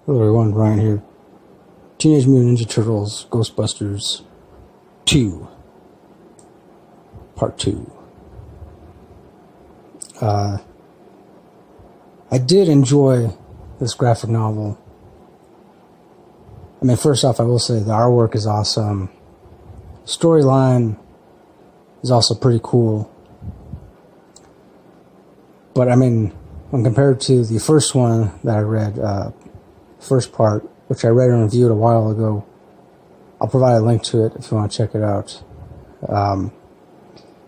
Hello everyone, Ryan here. Teenage Mutant Ninja Turtles Ghostbusters 2. Part 2. I did enjoy this graphic novel. I mean, first off, I will say the artwork is awesome. Storyline is also pretty cool. But I mean, when compared to the first one that I read, first part, which I read and reviewed a while ago, I'll provide a link to it if you want to check it out.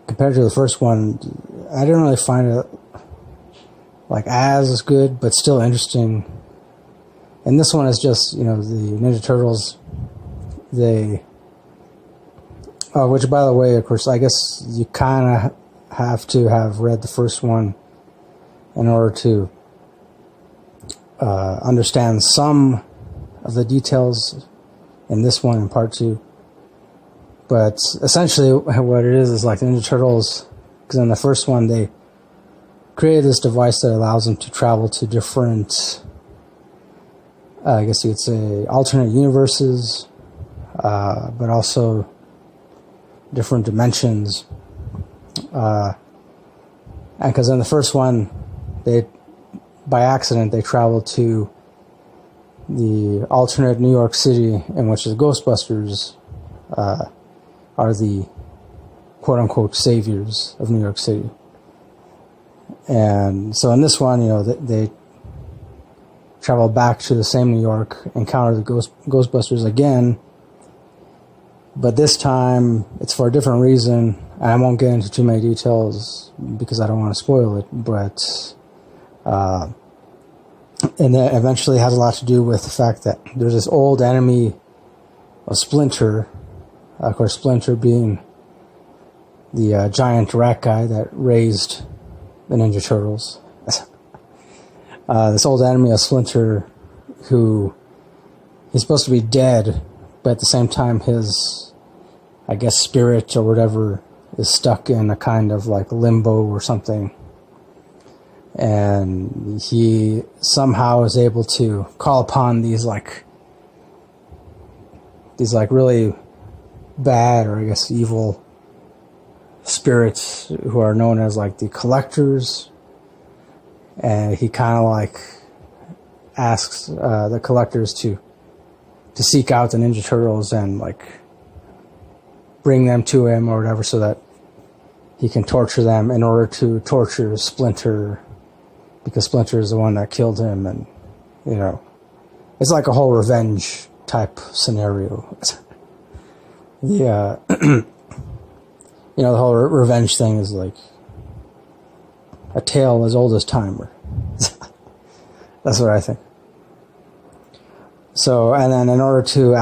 Compared to the first one, I didn't really find it like as good, but still interesting. And this one is just, the Ninja Turtles, which by the way, of course, I guess you kind of have to have read the first one in order to understand some of the details in this one in part 2. But essentially what it is like the Ninja Turtles, because in the first one they created this device that allows them to travel to different, I guess you could say, alternate universes, but also different dimensions. And because in the first one, by accident, they traveled to the alternate New York City in which the Ghostbusters are the quote-unquote saviors of New York City. And so in this one, they travel back to the same New York, encounter the Ghostbusters again, but this time it's for a different reason. I won't get into too many details because I don't want to spoil it, but and that eventually has a lot to do with the fact that there's this old enemy of Splinter, of course Splinter being the giant rat guy that raised the Ninja Turtles. This old enemy of Splinter, who he's supposed to be dead, but at the same time his, I guess, spirit or whatever is stuck in a kind of like limbo or something. And he somehow is able to call upon these really bad, or I guess evil spirits who are known as like the Collectors. And he kind of like asks the Collectors to seek out the Ninja Turtles and like bring them to him or whatever, so that he can torture them in order to torture Splinter, because Splinter is the one that killed him. And it's like a whole revenge type scenario. The whole revenge thing is like a tale as old as time. That's what I think. So, and then in order to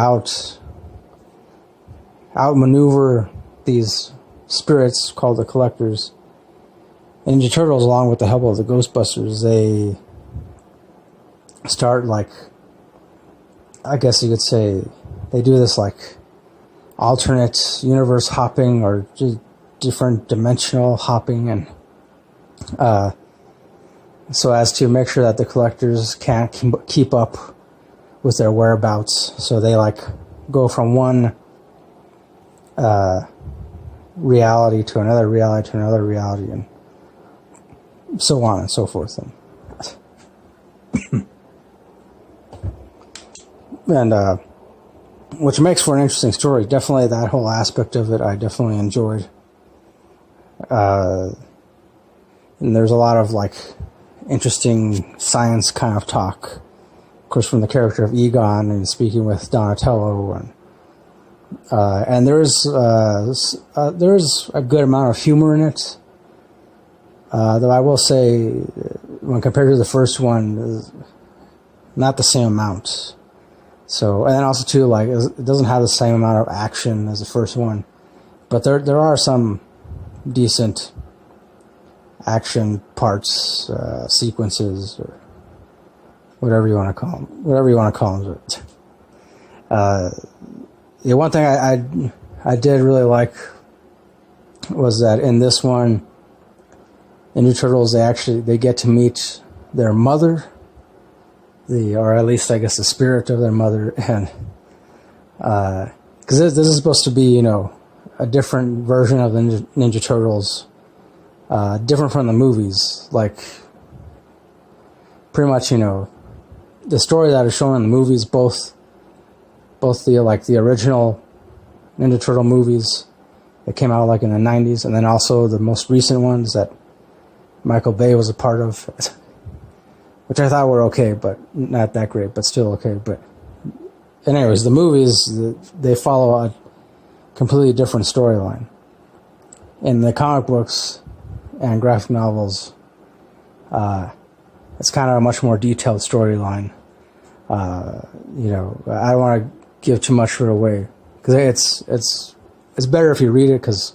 outmaneuver these spirits called the Collectors, Ninja Turtles, along with the help of the Ghostbusters, they start I guess you could say, they do this alternate universe hopping, or just different dimensional hopping, and so as to make sure that the Collectors can't keep up with their whereabouts. So they go from one reality to another reality to another reality, and so on and so forth. And which makes for an interesting story. Definitely that whole aspect of it I definitely enjoyed. And there's a lot of interesting science kind of talk, of course, from the character of Egon and speaking with Donatello, and there's a good amount of humor in it. Though I will say, when compared to the first one, not the same amount. So, and then also too, it doesn't have the same amount of action as the first one, but there are some decent action parts, sequences, or whatever you want to call them. The one thing I did really like was that in this one, the Ninja Turtles, they get to meet their mother, or at least I guess the spirit of their mother, and because this is supposed to be, you know, a different version of the Ninja Turtles, different from the movies. Like, pretty much, you know, the story that is shown in the movies, both the original Ninja Turtle movies that came out like in the 90s, and then also the most recent ones that Michael Bay was a part of, which I thought were okay, but not that great, but still okay. But anyways, the movies, they follow a completely different storyline. In the comic books and graphic novels, it's kind of a much more detailed storyline. You know, I don't want to give too much of it away, because it's better if you read it, because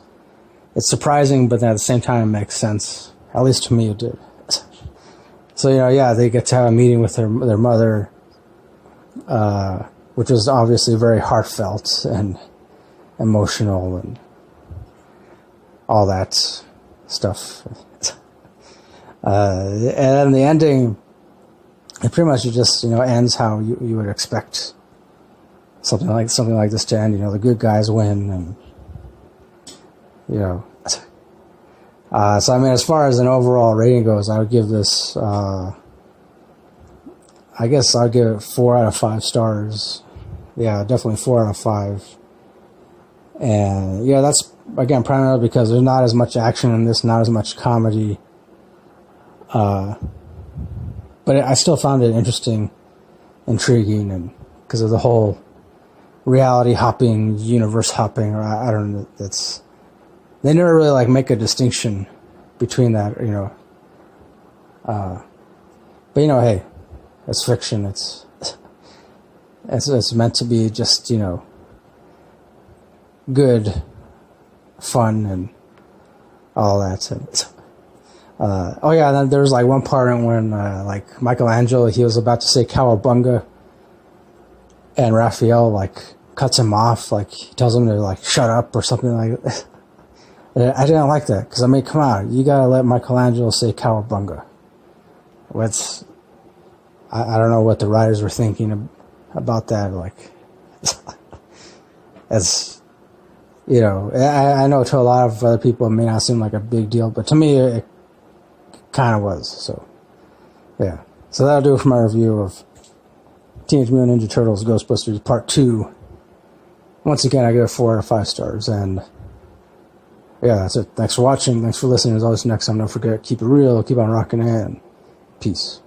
it's surprising, but then at the same time it makes sense. At least to me it did. So, you know, yeah, they get to have a meeting with their mother, which was obviously very heartfelt and emotional and all that stuff. And the ending, it pretty much just, you know, ends how you would expect something like this to end. You know, the good guys win, and you know. So I mean, as far as an overall rating goes, I would give this. I guess I'd give it 4 out of 5 stars. Yeah, definitely 4 out of 5. And yeah, that's again primarily because there's not as much action in this, not as much comedy. But I still found it interesting, intriguing, and because of the whole reality hopping, universe hopping, or I don't know, they never really like make a distinction between that, you know. But you know, hey, it's fiction. It's meant to be just, you know, good, fun, and all that. So, oh yeah, and then there's like one part when like Michelangelo, he was about to say cowabunga, and Raphael like cuts him off, like he tells him to like shut up or something like that. I didn't like that, because I mean, come on, you gotta let Michelangelo say cowabunga. I don't know what the writers were thinking about that. Like, as you know, I know to a lot of other people it may not seem like a big deal, but to me it kind of was. So yeah, so that'll do it for my review of Teenage Mutant Ninja Turtles Ghostbusters Part 2. Once again, I give it 4 out of 5 stars, and yeah, that's it. Thanks for watching. Thanks for listening. As always, next time, don't forget, keep it real, keep on rocking, and peace.